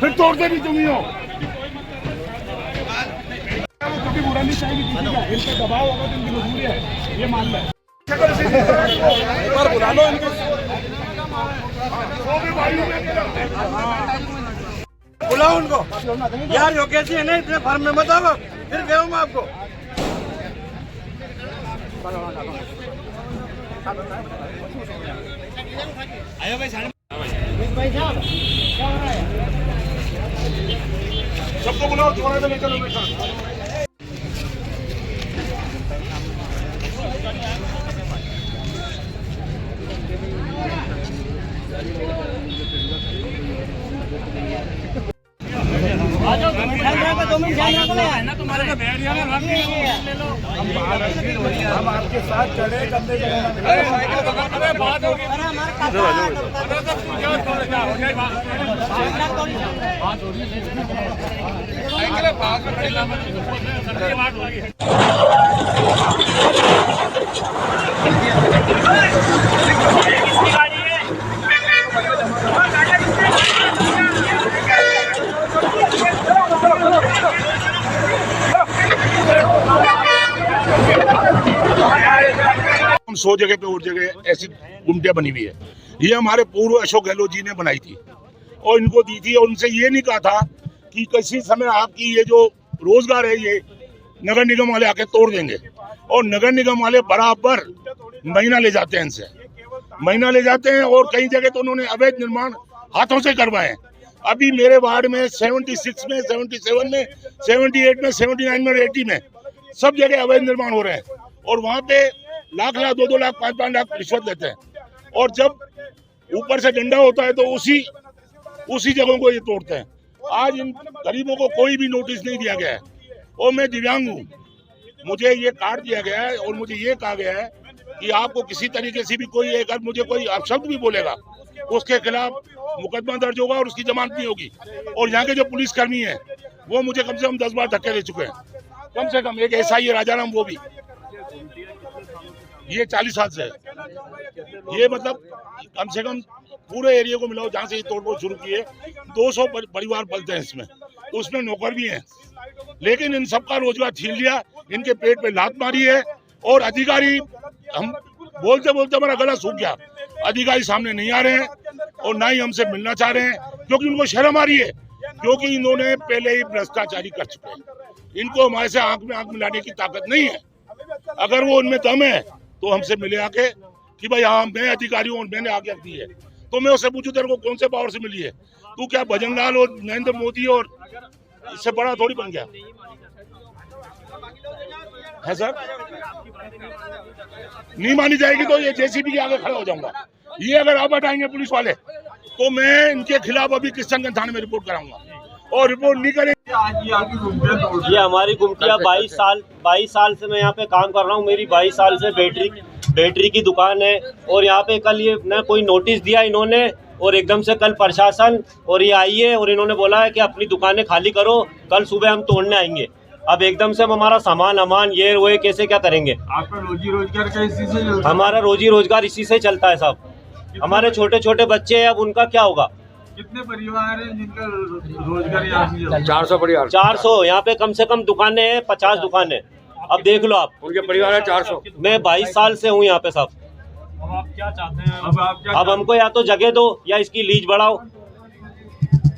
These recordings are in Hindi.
फिर तोड़ते भी तुम ही हो। बुरानी चाहिए इन पे दबाव होगा तो इनकी मजबूरी है, ये मान लो। बुला लो इनको, बुलाओ उनको यार। यो कैसी है ना, इतने फर्म में मत आओ, फिर कह मैं आपको। आयो भाई साहब, क्या हो रहा है? सबको बुलाओ, थोड़ा सा लेकर लो बेटा। हम आपके साथ चढ़े, कंधे हम 100 जगह पे और जगह ऐसी गुमटियां बनी हुई है। ये हमारे पूर्व अशोक गहलोत जी ने बनाई थी और इनको दी थी, और उनसे ये नहीं कहा था कि किसी समय आपकी ये जो रोजगार है ये नगर निगम वाले आके तोड़ देंगे। और नगर निगम वाले बराबर महीना ले जाते हैं, इनसे महीना ले जाते हैं। और कई जगह तो उन्होंने अवैध निर्माण हाथों से करवाए। अभी मेरे वार्ड में 76 में, 77 में, 78 में, 79 में, 80 में सब जगह अवैध निर्माण हो रहे हैं। और वहाँ पे लाख लाख, 2-2 लाख, 5-5 लाख रिश्वत लेते हैं। और जब ऊपर से डंडा होता है तो उसी जगहों को ये तोड़ते हैं। आज इन गरीबों को कोई भी नोटिस नहीं दिया गया है। और मैं दिव्यांग हूँ, मुझे ये कार्ड दिया गया है और मुझे ये कहा गया है कि आपको किसी तरीके से भी कोई अगर मुझे कोई अपशब्द भी बोलेगा उसके खिलाफ मुकदमा दर्ज होगा और उसकी जमानत नहीं होगी। और यहाँ के जो पुलिसकर्मी हैं वो मुझे कम से कम 10 बार धक्के दे चुके हैं। कम से कम एक ऐसा ही राजाराम, वो भी ये 40 साल से है। ये मतलब कम से कम पूरे एरिया को मिलाओ जहाँ से ये तोड़फोड़ शुरू की है, 200 परिवार पलते हैं इसमें, उसमें नौकर भी हैं। लेकिन इन सबका रोजगार छीन लिया, इनके पेट पे लात मारी है। और अधिकारी, हम बोलते बोलते हमारा गला सूख गया। अधिकारी सामने नहीं आ रहे हैं और ना ही हमसे मिलना चाह रहे हैं, क्योंकि उनको शर्म आ रही है, क्योंकि इन्होंने पहले ही भ्रष्टाचारी कर चुके हैं। इनको हमारे से आंख में आंख मिलाने की ताकत नहीं है। अगर वो उनमें दम है तो हमसे मिले आके कि भाई हाँ मैं अधिकारी हूँ और मैंने आज्ञा दी है, तो मैं उससे पूछूं तेरे को कौन से पावर से मिली है? तू क्या भजन लाल और नरेंद्र मोदी और इससे बड़ा थोड़ी बन गया है सर? नहीं मानी जाएगी तो ये जेसीबी के आगे खड़ा हो जाऊंगा। ये अगर आप हटाएंगे पुलिस वाले तो मैं इनके खिलाफ अभी किशनगंज थाने में रिपोर्ट कराऊंगा। और रिपोर्ट नहीं करेंगे। ये हमारी गुमटिया 22 साल से मैं यहाँ पे काम कर रहा हूँ। मेरी 22 साल से बैटरी की दुकान है। और यहाँ पे कल ये न कोई नोटिस दिया इन्होंने, और एकदम से कल प्रशासन और ये आई है और इन्होंने बोला है कि अपनी दुकानें खाली करो, कल सुबह हम तोड़ने आएंगे। अब एकदम से हम हमारा सामान ये वो कैसे क्या करेंगे? आपका रोजी रोजगार का इसी से चलता है? हमारा रोजी रोजगार इसी से चलता है साहब। हमारे छोटे छोटे बच्चे हैं, अब उनका क्या होगा? कितने परिवार हैं जिनका रोजगार यहाँ से? 400 परिवार। 400 यहाँ पे कम से कम दुकानें हैं, 50 दुकानें। अब देख लो आप, उनके परिवार है 400। मैं 22 साल से हूँ यहाँ पे साहब। अब आप क्या चाहते हैं? अब हमको या तो जगह दो या इसकी लीज बढ़ाओ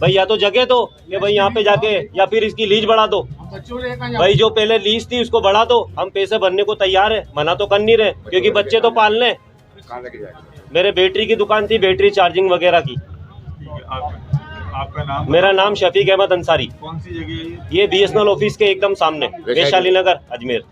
भाई, या तो जगह दो कि भाई यहाँ पे जाके, या फिर इसकी लीज बढ़ा दो भाई। जो पहले लीज थी उसको बढ़ा दो, हम पैसे भरने को तैयार है, मना तो कर नहीं रहे क्योंकि बच्चे तो पालने। मेरे बैटरी की दुकान थी, बैटरी चार्जिंग वगैरह की। आपका नाम? मेरा नाम शफीक अहमद अंसारी। कौन सी जगह है ये? BSNL ऑफिस के एकदम सामने, वैशाली नगर, अजमेर।